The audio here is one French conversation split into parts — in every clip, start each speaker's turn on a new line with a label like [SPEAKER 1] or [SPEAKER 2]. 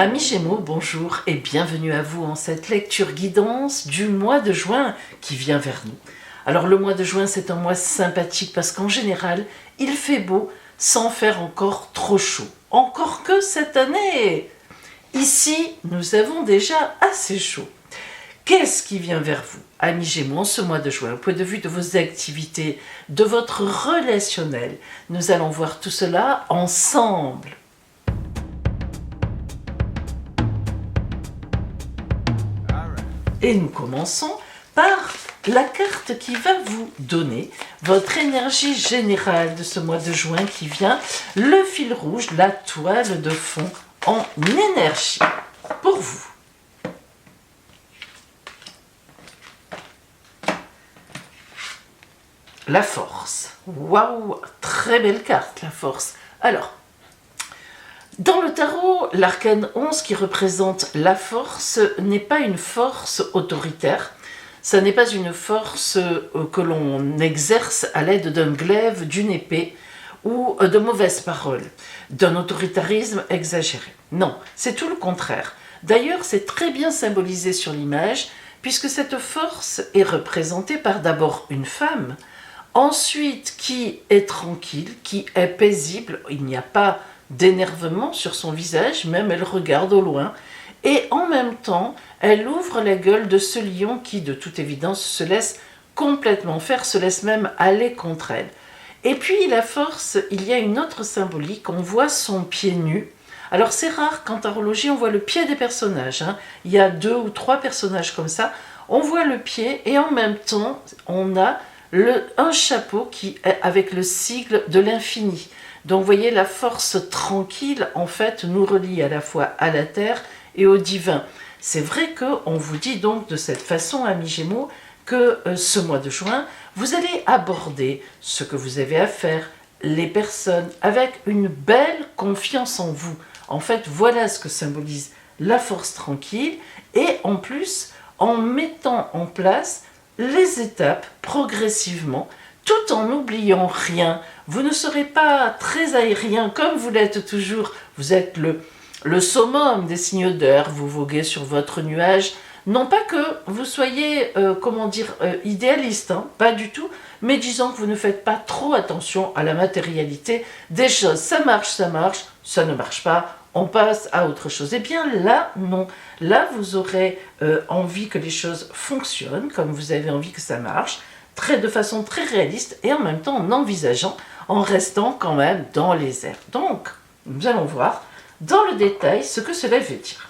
[SPEAKER 1] Amis Gémeaux, bonjour et bienvenue à vous en cette lecture guidance du mois de juin qui vient vers nous. Alors le mois de juin, c'est un mois sympathique parce qu'en général, il fait beau sans faire encore trop chaud. Encore que cette année, ici, nous avons déjà assez chaud. Qu'est-ce qui vient vers vous, amis Gémeaux, en ce mois de juin, au point de vue de vos activités, de votre relationnel? Nous allons voir tout cela ensemble. Et nous commençons par la carte qui va vous donner votre énergie générale de ce mois de juin qui vient, le fil rouge, la toile de fond en énergie pour vous. La force. Waouh, très belle carte, la force. Alors, dans le tarot, l'arcane 11 qui représente la force n'est pas une force autoritaire. Ça n'est pas une force que l'on exerce à l'aide d'un glaive, d'une épée ou de mauvaises paroles, d'un autoritarisme exagéré. Non, c'est tout le contraire. D'ailleurs, c'est très bien symbolisé sur l'image puisque cette force est représentée par d'abord une femme, ensuite qui est tranquille, qui est paisible, il n'y a pas d'énervement sur son visage, même elle regarde au loin, et en même temps, elle ouvre la gueule de ce lion qui, de toute évidence, se laisse complètement faire, se laisse même aller contre elle. Et puis, la force, il y a une autre symbolique, on voit son pied nu. Alors, c'est rare qu'en tarologie, on voit le pied des personnages, hein. Il y a 2 ou 3 personnages comme ça, on voit le pied, et en même temps, on a un chapeau qui est avec le sigle de l'infini. Donc vous voyez, la force tranquille en fait nous relie à la fois à la terre et au divin. C'est vrai qu'on vous dit donc de cette façon, amis Gémeaux, que ce mois de juin, vous allez aborder ce que vous avez à faire, les personnes, avec une belle confiance en vous. En fait, voilà ce que symbolise la force tranquille et en plus, en mettant en place les étapes progressivement, tout en n'oubliant rien. Vous ne serez pas très aérien comme vous l'êtes toujours. Vous êtes le summum des signes d'air, vous voguez sur votre nuage. Non pas que vous soyez, idéaliste, hein, pas du tout, mais disons que vous ne faites pas trop attention à la matérialité des choses. Ça marche, ça ne marche pas, on passe à autre chose. Eh bien là, non. Là, vous aurez envie que les choses fonctionnent, comme vous avez envie que ça marche, de façon très réaliste, et en même temps en envisageant, en restant quand même dans les airs. Donc, nous allons voir dans le détail ce que cela veut dire.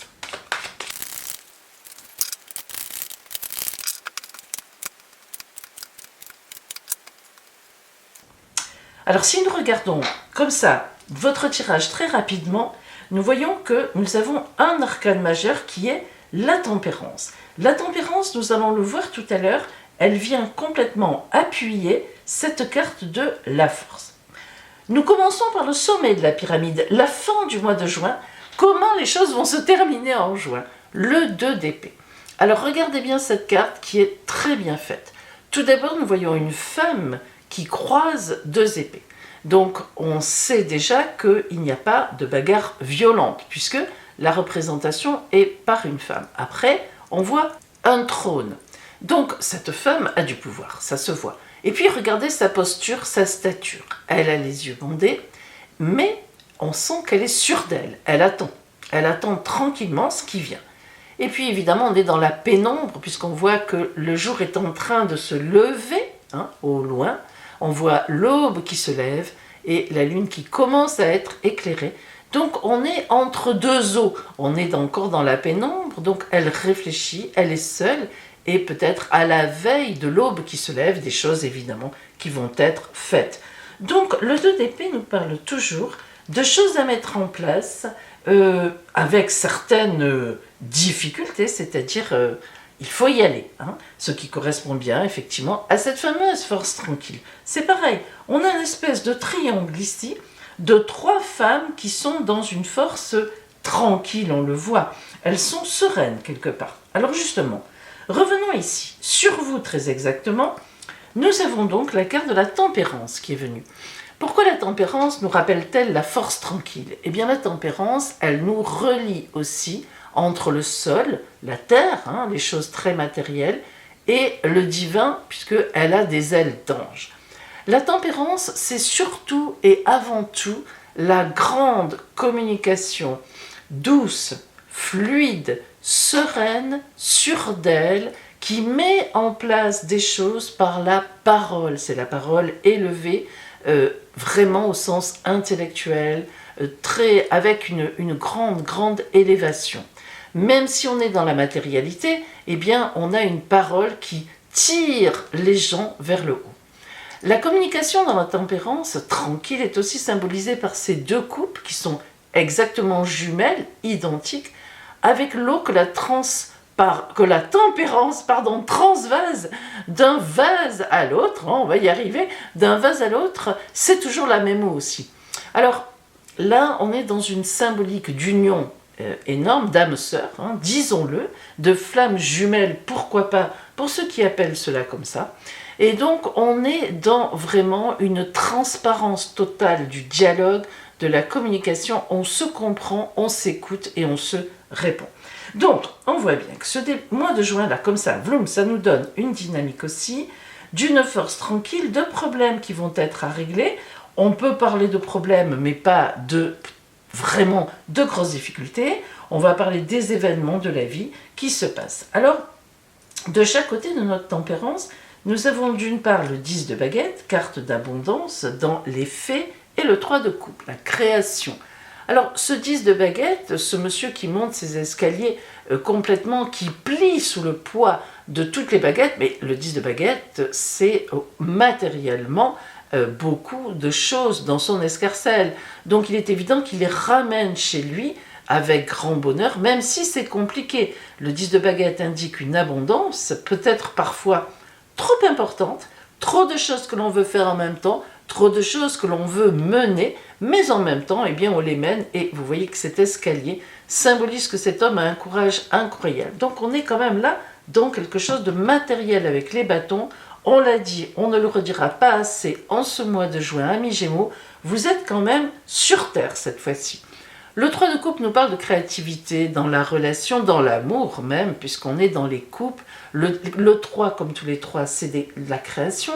[SPEAKER 1] Alors, si nous regardons comme ça votre tirage très rapidement, nous voyons que nous avons un arcane majeur qui est la tempérance. La tempérance, nous allons le voir tout à l'heure, elle vient complètement appuyer cette carte de la force. Nous commençons par le sommet de la pyramide, la fin du mois de juin. Comment les choses vont se terminer en juin? Le 2 d'épée. Alors regardez bien cette carte qui est très bien faite. Tout d'abord, nous voyons une femme qui croise 2 épées. Donc on sait déjà qu'il n'y a pas de bagarre violente puisque la représentation est par une femme. Après, on voit un trône. Donc cette femme a du pouvoir, ça se voit. Et puis regardez sa posture, sa stature. Elle a les yeux bandés, mais on sent qu'elle est sûre d'elle. Elle attend tranquillement ce qui vient. Et puis évidemment on est dans la pénombre puisqu'on voit que le jour est en train de se lever, hein, au loin. On voit l'aube qui se lève et la lune qui commence à être éclairée. Donc on est entre 2 eaux, on est encore dans la pénombre, donc elle réfléchit, elle est seule, et peut-être à la veille de l'aube qui se lève, des choses évidemment qui vont être faites. Donc le 2 d'épée nous parle toujours de choses à mettre en place avec certaines difficultés, c'est-à-dire il faut y aller, hein, ce qui correspond bien effectivement à cette fameuse force tranquille. C'est pareil, on a une espèce de triangle ici, de 3 femmes qui sont dans une force tranquille, on le voit. Elles sont sereines quelque part. Alors justement, revenons ici. Sur vous très exactement, nous avons donc la carte de la tempérance qui est venue. Pourquoi la tempérance nous rappelle-t-elle la force tranquille? Eh bien la tempérance, elle nous relie aussi entre le sol, la terre, hein, les choses très matérielles, et le divin, puisqu'elle a des ailes d'ange. La tempérance, c'est surtout et avant tout la grande communication douce, fluide, sereine, sûre d'elle, qui met en place des choses par la parole. C'est la parole élevée, vraiment au sens intellectuel, avec une grande élévation. Même si on est dans la matérialité, eh bien, on a une parole qui tire les gens vers le haut. La communication dans la tempérance tranquille est aussi symbolisée par ces deux coupes qui sont exactement jumelles, identiques, avec l'eau que la tempérance transvase d'un vase à l'autre, on va y arriver, d'un vase à l'autre, c'est toujours la même eau aussi. Alors là, on est dans une symbolique d'union énorme, d'âmes sœurs, hein, disons-le, de flammes jumelles, pourquoi pas, pour ceux qui appellent cela comme ça. Et donc, on est dans vraiment une transparence totale du dialogue, de la communication, on se comprend, on s'écoute et on se répond. Donc, on voit bien que ce mois de juin, là, comme ça, vroom, ça nous donne une dynamique aussi, d'une force tranquille, de problèmes qui vont être à régler. On peut parler de problèmes, mais pas vraiment de grosses difficultés. On va parler des événements de la vie qui se passent. Alors, de chaque côté de notre tempérance, nous avons d'une part le 10 de baguette, carte d'abondance dans les faits, et le 3 de coupe, la création. Alors, ce 10 de baguette, ce monsieur qui monte ses escaliers complètement, qui plie sous le poids de toutes les baguettes, mais le 10 de baguette, c'est matériellement beaucoup de choses dans son escarcelle. Donc, il est évident qu'il les ramène chez lui avec grand bonheur, même si c'est compliqué. Le 10 de baguette indique une abondance, peut-être parfois trop importante, trop de choses que l'on veut faire en même temps, trop de choses que l'on veut mener, mais en même temps, eh bien, on les mène, et vous voyez que cet escalier symbolise que cet homme a un courage incroyable. Donc on est quand même là dans quelque chose de matériel avec les bâtons. On l'a dit, on ne le redira pas assez en ce mois de juin, amis Gémeaux, vous êtes quand même sur Terre cette fois-ci. Le 3 de coupe nous parle de créativité dans la relation, dans l'amour même, puisqu'on est dans les couples. Le 3, comme tous les 3, c'est de la création.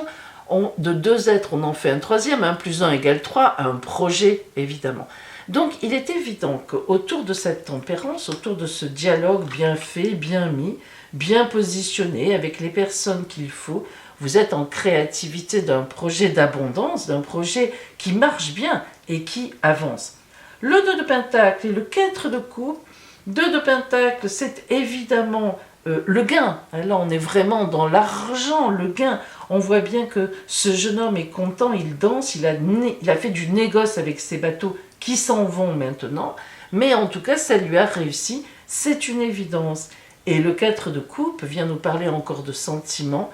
[SPEAKER 1] De deux êtres, on en fait un troisième, 1 plus 1 égale 3, un projet, évidemment. Donc, il est évident qu'autour de cette tempérance, autour de ce dialogue bien fait, bien mis, bien positionné, avec les personnes qu'il faut, vous êtes en créativité d'un projet d'abondance, d'un projet qui marche bien et qui avance. Le 2 de Pentacle et le 4 de coupe. 2 de Pentacle, c'est évidemment le gain. Là, on est vraiment dans l'argent, le gain. On voit bien que ce jeune homme est content, il danse, il a fait du négoce avec ses bateaux qui s'en vont maintenant. Mais en tout cas, ça lui a réussi, c'est une évidence. Et le 4 de coupe vient nous parler encore de sentiments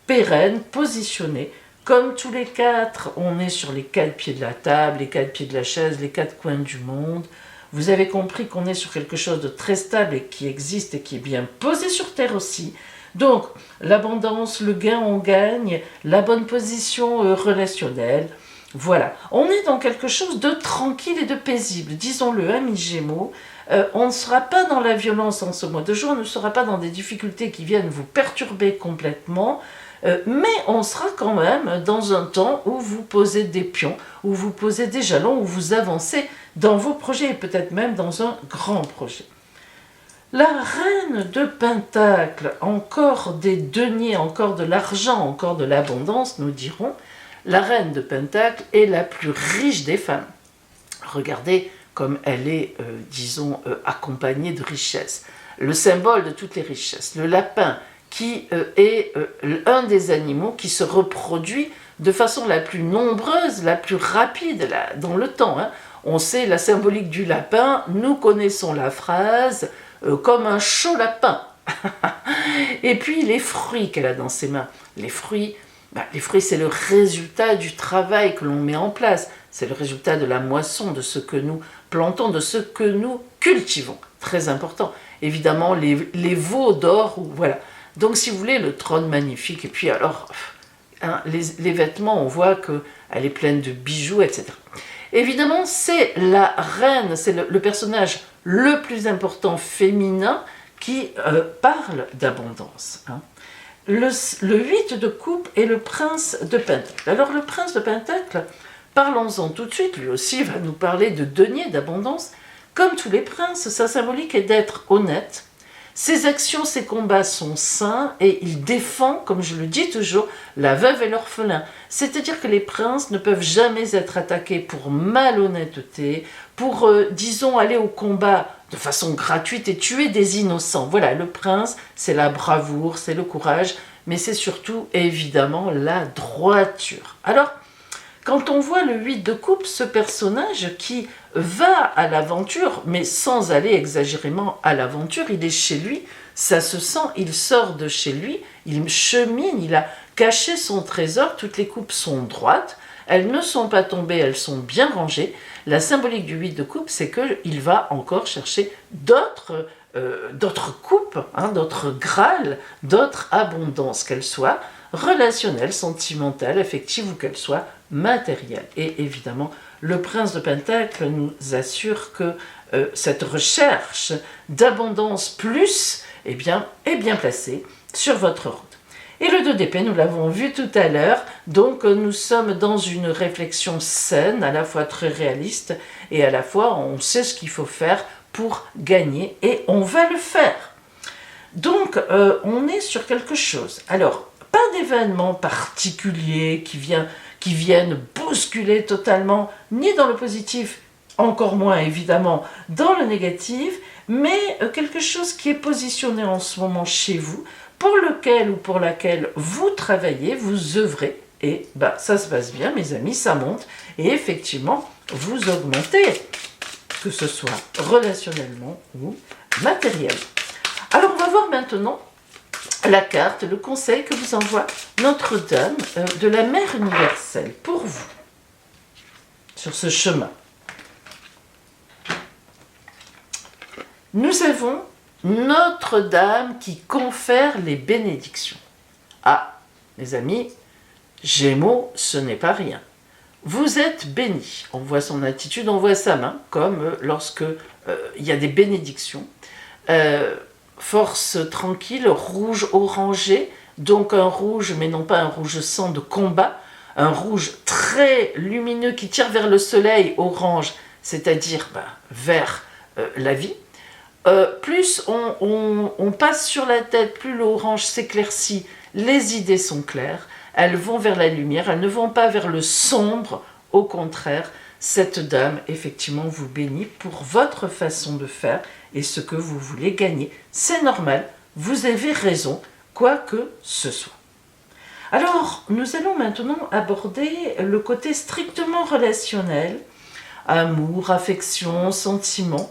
[SPEAKER 1] pérennes, positionnés. Comme tous les 4, on est sur les 4 pieds de la table, les 4 pieds de la chaise, les 4 coins du monde. Vous avez compris qu'on est sur quelque chose de très stable et qui existe et qui est bien posé sur Terre aussi. Donc, l'abondance, le gain, on gagne, la bonne position relationnelle. Voilà, on est dans quelque chose de tranquille et de paisible. Disons-le, amis Gémeaux, on ne sera pas dans la violence en ce mois de juin, on ne sera pas dans des difficultés qui viennent vous perturber complètement. Mais on sera quand même dans un temps où vous posez des pions, où vous posez des jalons, où vous avancez dans vos projets et peut-être même dans un grand projet. La reine de Pentacle, encore des deniers, encore de l'argent, encore de l'abondance, nous dirons. La reine de Pentacle est la plus riche des femmes. Regardez comme elle est, accompagnée de richesses. Le symbole de toutes les richesses, le lapin, qui est un des animaux qui se reproduit de façon la plus nombreuse, la plus rapide dans le temps. Hein. On sait la symbolique du lapin, nous connaissons la phrase comme un chaud lapin. Et puis les fruits qu'elle a dans ses mains. Les fruits, c'est le résultat du travail que l'on met en place. C'est le résultat de la moisson, de ce que nous plantons, de ce que nous cultivons. Très important. Évidemment, les veaux d'or, voilà. Donc, si vous voulez, le trône magnifique. Et puis alors, hein, les vêtements, on voit qu'elle est pleine de bijoux, etc. Évidemment, c'est la reine, c'est le personnage le plus important féminin qui parle d'abondance. Hein. Le 8 de coupe est le prince de Pentacle. Alors le prince de Pentacle, parlons-en tout de suite, lui aussi va nous parler de denier, d'abondance. Comme tous les princes, sa symbolique est d'être honnête. Ses actions, ses combats sont sains et il défend, comme je le dis toujours, la veuve et l'orphelin. C'est-à-dire que les princes ne peuvent jamais être attaqués pour malhonnêteté, pour, disons, aller au combat de façon gratuite et tuer des innocents. Voilà, le prince, c'est la bravoure, c'est le courage, mais c'est surtout, évidemment, la droiture. Alors, quand on voit le 8 de coupe, ce personnage qui va à l'aventure, mais sans aller exagérément à l'aventure, il est chez lui, ça se sent, il sort de chez lui, il chemine, il a caché son trésor, toutes les coupes sont droites, elles ne sont pas tombées, elles sont bien rangées. La symbolique du 8 de coupe, c'est qu'il va encore chercher d'autres coupes, hein, d'autres grâles, d'autres abondances, qu'elles soient relationnelles, sentimentales, affectives ou qu'elles soient matérielles. Et évidemment, le prince de Pentacle nous assure que cette recherche d'abondance plus est bien placée sur votre route. Et le 2 d'épée, nous l'avons vu tout à l'heure, donc nous sommes dans une réflexion saine, à la fois très réaliste, et à la fois on sait ce qu'il faut faire pour gagner, et on va le faire. Donc on est sur quelque chose. Alors, pas d'événements particuliers qui viennent bousculer totalement, ni dans le positif, encore moins évidemment dans le négatif, mais quelque chose qui est positionné en ce moment chez vous, pour lequel ou pour laquelle vous travaillez, vous œuvrez, et ça se passe bien, mes amis, ça monte, et effectivement, vous augmentez, que ce soit relationnellement ou matériellement. Alors, on va voir maintenant la carte, le conseil que vous envoie Notre-Dame de la Mère universelle pour vous, sur ce chemin. Nous avons Notre-Dame qui confère les bénédictions. Ah, les amis, Gémeaux, ce n'est pas rien. Vous êtes bénis. On voit son attitude, on voit sa main, comme lorsque il y a des bénédictions. Force tranquille, rouge orangé, donc un rouge, mais non pas un rouge sang de combat, un rouge très lumineux qui tire vers le soleil, orange, c'est-à-dire vers la vie. Plus on passe sur la tête, plus l'orange s'éclaircit, les idées sont claires, elles vont vers la lumière, elles ne vont pas vers le sombre, au contraire, cette dame, effectivement, vous bénit pour votre façon de faire et ce que vous voulez gagner. C'est normal, vous avez raison, quoi que ce soit. Alors, nous allons maintenant aborder le côté strictement relationnel, amour, affection, sentiment,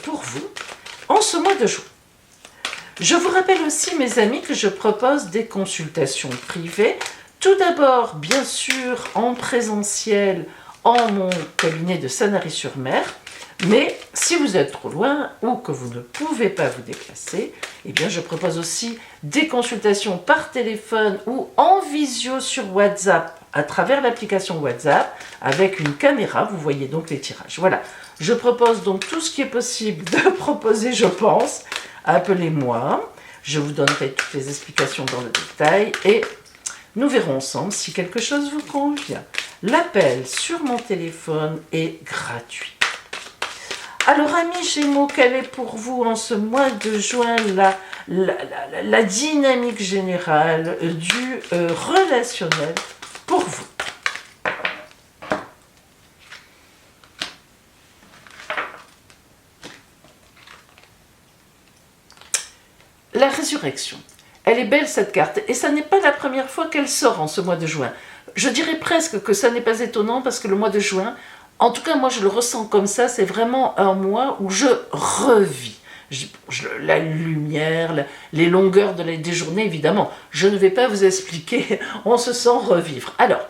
[SPEAKER 1] pour vous, en ce mois de juin. Je vous rappelle aussi, mes amis, que je propose des consultations privées. Tout d'abord, bien sûr, en présentiel, en mon cabinet de Sanary-sur-Mer. Mais si vous êtes trop loin ou que vous ne pouvez pas vous déplacer, eh bien je propose aussi des consultations par téléphone ou en visio sur WhatsApp à travers l'application WhatsApp avec une caméra. Vous voyez donc les tirages. Voilà. Je propose donc tout ce qui est possible de proposer, je pense. Appelez-moi. Je vous donnerai toutes les explications dans le détail et nous verrons ensemble si quelque chose vous convient. L'appel sur mon téléphone est gratuit. Alors, amis Gémeaux, quelle est pour vous en ce mois de juin la dynamique générale du relationnel pour vous? La résurrection. Elle est belle cette carte et ça n'est pas la première fois qu'elle sort en ce mois de juin. Je dirais presque que ça n'est pas étonnant parce que le mois de juin, en tout cas moi je le ressens comme ça, c'est vraiment un mois où je revis. La lumière, les longueurs des journées, évidemment, je ne vais pas vous expliquer, on se sent revivre. Alors,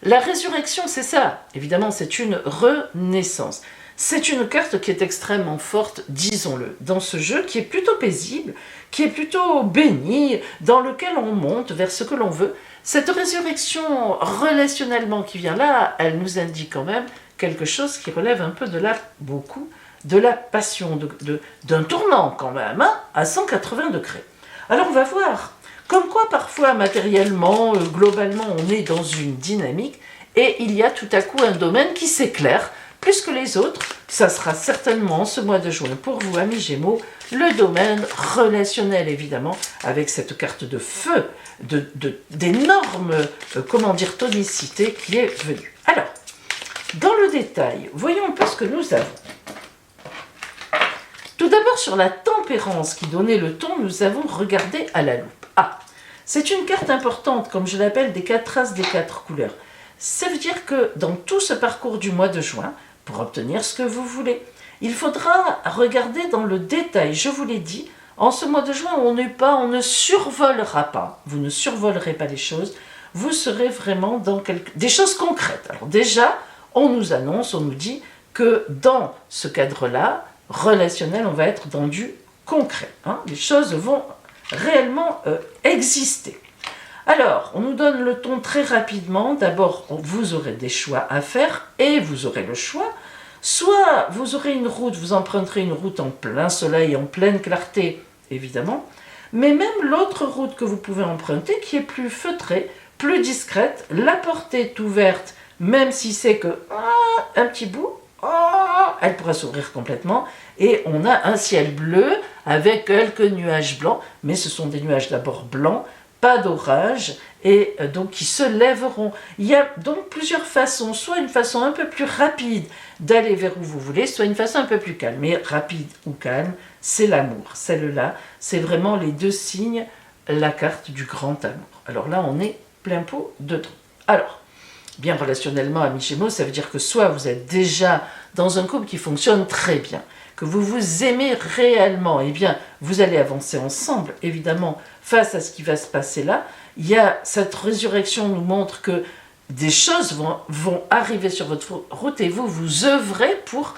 [SPEAKER 1] la résurrection, c'est ça, évidemment, c'est une renaissance. C'est une carte qui est extrêmement forte, disons-le, dans ce jeu qui est plutôt paisible, qui est plutôt béni, dans lequel on monte vers ce que l'on veut. Cette résurrection relationnellement qui vient là, elle nous indique quand même quelque chose qui relève un peu de la passion, d'un tournant quand même, hein, à 180 degrés. Alors on va voir, comme quoi parfois matériellement, globalement, on est dans une dynamique et il y a tout à coup un domaine qui s'éclaire plus que les autres. Ça sera certainement ce mois de juin pour vous, amis Gémeaux, le domaine relationnel évidemment, avec cette carte de feu, d'énorme, tonicité qui est venue. Alors, dans le détail, voyons un peu ce que nous avons. Tout d'abord, sur la tempérance qui donnait le ton, nous avons regardé à la loupe. Ah, c'est une carte importante, comme je l'appelle, des 4 as des 4 couleurs. Ça veut dire que dans tout ce parcours du mois de juin, pour obtenir ce que vous voulez, il faudra regarder dans le détail. Je vous l'ai dit, en ce mois de juin, on ne survolera pas. Vous ne survolerez pas les choses. Vous serez vraiment dans des choses concrètes. Alors déjà, on nous annonce, on nous dit que dans ce cadre-là, relationnel, on va être dans du concret. Hein. Les choses vont réellement exister. Alors, on nous donne le ton très rapidement. D'abord, vous aurez des choix à faire et vous aurez le choix. Soit vous aurez une route, vous emprunterez une route en plein soleil, en pleine clarté, évidemment. Mais même l'autre route que vous pouvez emprunter, qui est plus feutrée, plus discrète, la porte est ouverte, même si c'est que un petit bout, elle pourra s'ouvrir complètement. Et on a un ciel bleu avec quelques nuages blancs, mais ce sont des nuages d'abord blancs, pas d'orage, et donc qui se lèveront. Il y a donc plusieurs façons, soit une façon un peu plus rapide d'aller vers où vous voulez, soit une façon un peu plus calme. Mais rapide ou calme, c'est l'amour. Celle-là, c'est vraiment les deux signes, la carte du grand amour. Alors là, on est plein pot dedans. Alors, bien relationnellement, amis Gémeaux, ça veut dire que soit vous êtes déjà dans un couple qui fonctionne très bien, que vous vous aimez réellement, eh bien, vous allez avancer ensemble, évidemment, face à ce qui va se passer là. Il y a cette résurrection nous montre que des choses vont arriver sur votre route et vous œuvrez pour,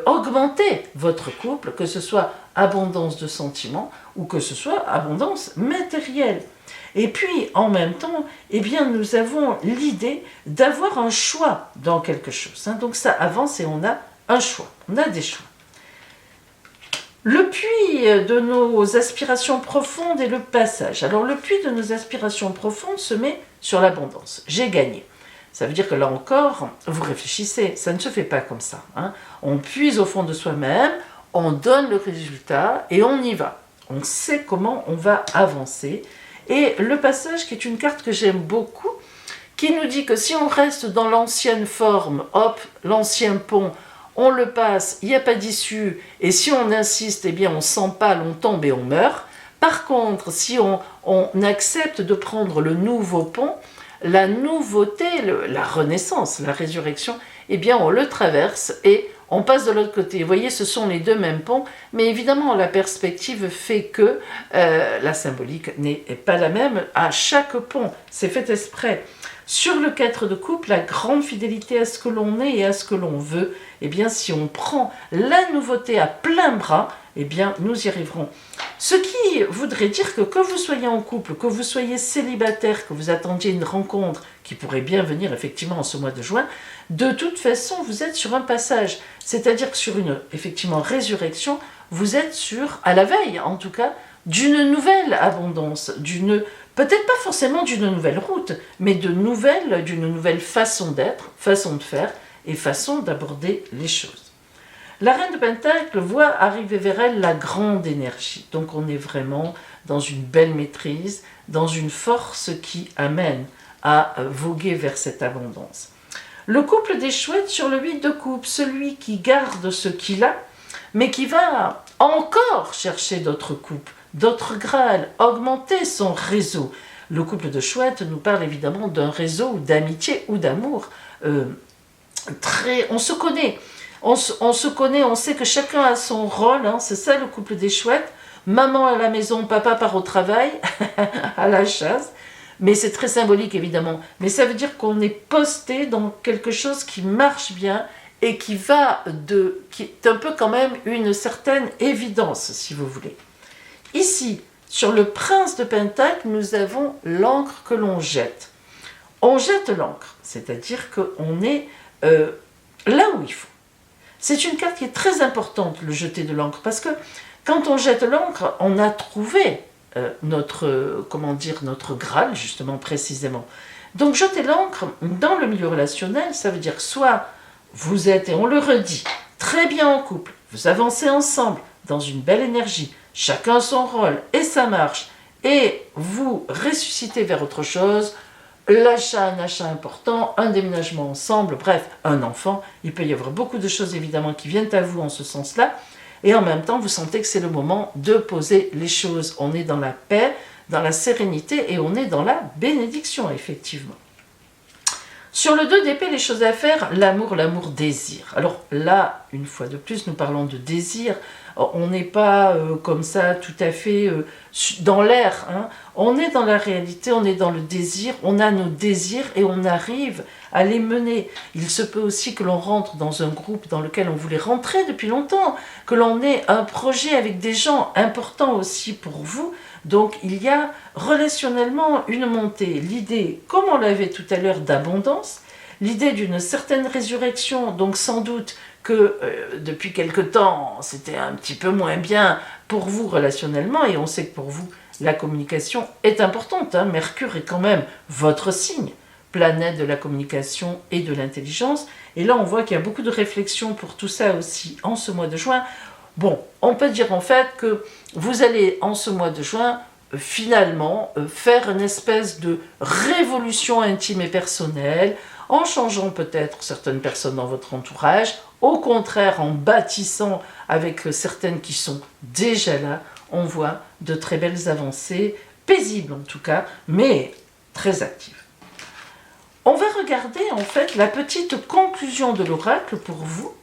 [SPEAKER 1] augmenter votre couple, que ce soit abondance de sentiments ou que ce soit abondance matérielle. Et puis, en même temps, eh bien, nous avons l'idée d'avoir un choix dans quelque chose. Hein. Donc ça avance et on a un choix, on a des choix. Le puits de nos aspirations profondes et le passage. Alors le puits de nos aspirations profondes se met sur l'abondance. J'ai gagné. Ça veut dire que là encore, vous réfléchissez, ça ne se fait pas comme ça. Hein. On puise au fond de soi-même, on donne le résultat et on y va. On sait comment on va avancer. Et le passage, qui est une carte que j'aime beaucoup, qui nous dit que si on reste dans l'ancienne forme, hop, l'ancien pont, on le passe, il n'y a pas d'issue, et si on insiste, eh bien on s'empale, on tombe et on meurt. Par contre, si on accepte de prendre le nouveau pont, la nouveauté, la renaissance, la résurrection, eh bien on le traverse et on passe de l'autre côté. Vous voyez, ce sont les deux mêmes ponts, mais évidemment la perspective fait que la symbolique n'est pas la même à chaque pont. C'est fait exprès. Sur le 4 de coupe, la grande fidélité à ce que l'on est et à ce que l'on veut, eh bien si on prend la nouveauté à plein bras, eh bien nous y arriverons. Ce qui voudrait dire que vous soyez en couple, que vous soyez célibataire, que vous attendiez une rencontre qui pourrait bien venir effectivement en ce mois de juin, de toute façon vous êtes sur un passage, c'est-à-dire que sur une effectivement résurrection, vous êtes à la veille en tout cas, d'une nouvelle abondance, peut-être pas forcément d'une nouvelle route, mais d'une nouvelle façon d'être, façon de faire et façon d'aborder les choses. La reine de Pentacle voit arriver vers elle la grande énergie. Donc on est vraiment dans une belle maîtrise, dans une force qui amène à voguer vers cette abondance. Le couple des chouettes sur le 8 de coupe, celui qui garde ce qu'il a, mais qui va encore chercher d'autres couples, d'autres grâles, augmenter son réseau. Le couple de chouettes nous parle évidemment d'un réseau d'amitié ou d'amour. On se connaît. On se connaît, on sait que chacun a son rôle, hein, c'est ça le couple des chouettes. Maman à la maison, papa part au travail, à la chasse. Mais c'est très symbolique évidemment. Mais ça veut dire qu'on est posté dans quelque chose qui marche bien et qui est un peu quand même une certaine évidence, si vous voulez. Ici, sur le prince de Pentacle, nous avons l'encre que l'on jette. On jette l'encre, c'est-à-dire qu'on est là où il faut. C'est une carte qui est très importante, le jeter de l'encre, parce que quand on jette l'encre, on a trouvé notre Graal, justement, précisément. Donc, jeter l'encre, dans le milieu relationnel, ça veut dire que soit vous êtes, et on le redit, très bien en couple, vous avancez ensemble, dans une belle énergie, chacun son rôle, et ça marche, et vous ressuscitez vers autre chose, un achat important, un déménagement ensemble, bref, un enfant, il peut y avoir beaucoup de choses évidemment qui viennent à vous en ce sens-là, et en même temps vous sentez que c'est le moment de poser les choses. On est dans la paix, dans la sérénité et on est dans la bénédiction effectivement. Sur le 2 d'épée, les choses à faire, l'amour, désir. Alors là, une fois de plus, nous parlons de désir. On n'est pas comme ça tout à fait dans l'air. Hein. On est dans la réalité, on est dans le désir, on a nos désirs et on arrive à les mener. Il se peut aussi que l'on rentre dans un groupe dans lequel on voulait rentrer depuis longtemps, que l'on ait un projet avec des gens importants aussi pour vous. Donc il y a relationnellement une montée. L'idée, comme on l'avait tout à l'heure, d'abondance, l'idée d'une certaine résurrection, donc sans doute que depuis quelque temps, c'était un petit peu moins bien pour vous relationnellement, et on sait que pour vous, la communication est importante. Hein. Mercure est quand même votre signe, planète de la communication et de l'intelligence. Et là, on voit qu'il y a beaucoup de réflexions pour tout ça aussi en ce mois de juin. Bon, on peut dire en fait que vous allez, en ce mois de juin, finalement, faire une espèce de révolution intime et personnelle, en changeant peut-être certaines personnes dans votre entourage, au contraire en bâtissant avec certaines qui sont déjà là. On voit de très belles avancées, paisibles en tout cas, mais très actives. On va regarder en fait la petite conclusion de l'oracle pour vous,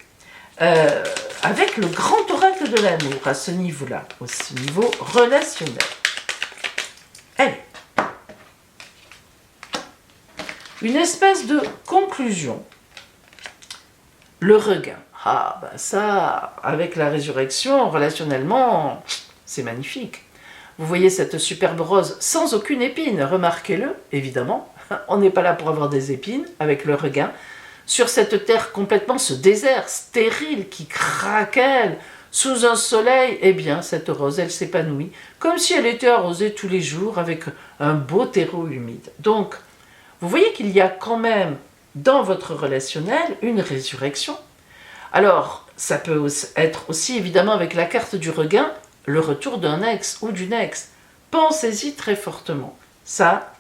[SPEAKER 1] avec le grand oracle de l'amour à ce niveau-là, au niveau relationnel. Allez. Une espèce de conclusion. Le regain. Ah, ben ça, avec la résurrection, relationnellement, c'est magnifique. Vous voyez cette superbe rose sans aucune épine, remarquez-le, évidemment. On n'est pas là pour avoir des épines avec le regain. Sur cette terre complètement, ce désert stérile qui craquelle sous un soleil, eh bien, cette rose, elle s'épanouit, comme si elle était arrosée tous les jours avec un beau terreau humide. Donc, vous voyez qu'il y a quand même dans votre relationnel une résurrection. Alors, ça peut être aussi évidemment avec la carte du regain, le retour d'un ex ou d'une ex. Pensez-y très fortement. Ça,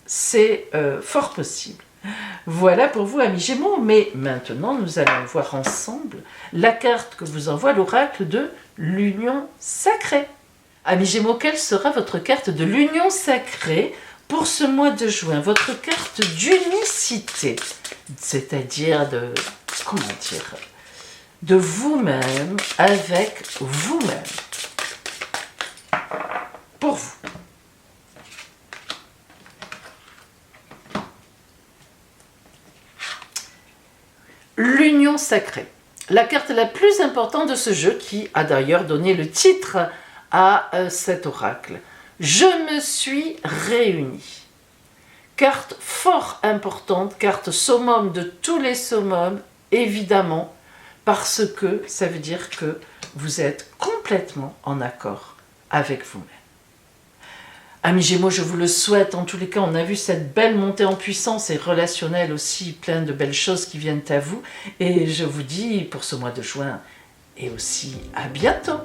[SPEAKER 1] c'est fort possible. Voilà pour vous, amis Gémeaux, mais maintenant nous allons voir ensemble la carte que vous envoie l'oracle de l'union sacrée. Amis Gémeaux, quelle sera votre carte de l'union sacrée pour ce mois de juin? Votre carte d'unicité, c'est-à-dire de vous-même avec vous-même. Pour vous. L'union sacrée, la carte la plus importante de ce jeu qui a d'ailleurs donné le titre à cet oracle. Je me suis réunie. Carte fort importante, carte summum de tous les summums, évidemment, parce que ça veut dire que vous êtes complètement en accord avec vous-même. Amis Gémeaux, je vous le souhaite. En tous les cas, on a vu cette belle montée en puissance et relationnelle aussi, plein de belles choses qui viennent à vous. Et je vous dis pour ce mois de juin, et aussi à bientôt.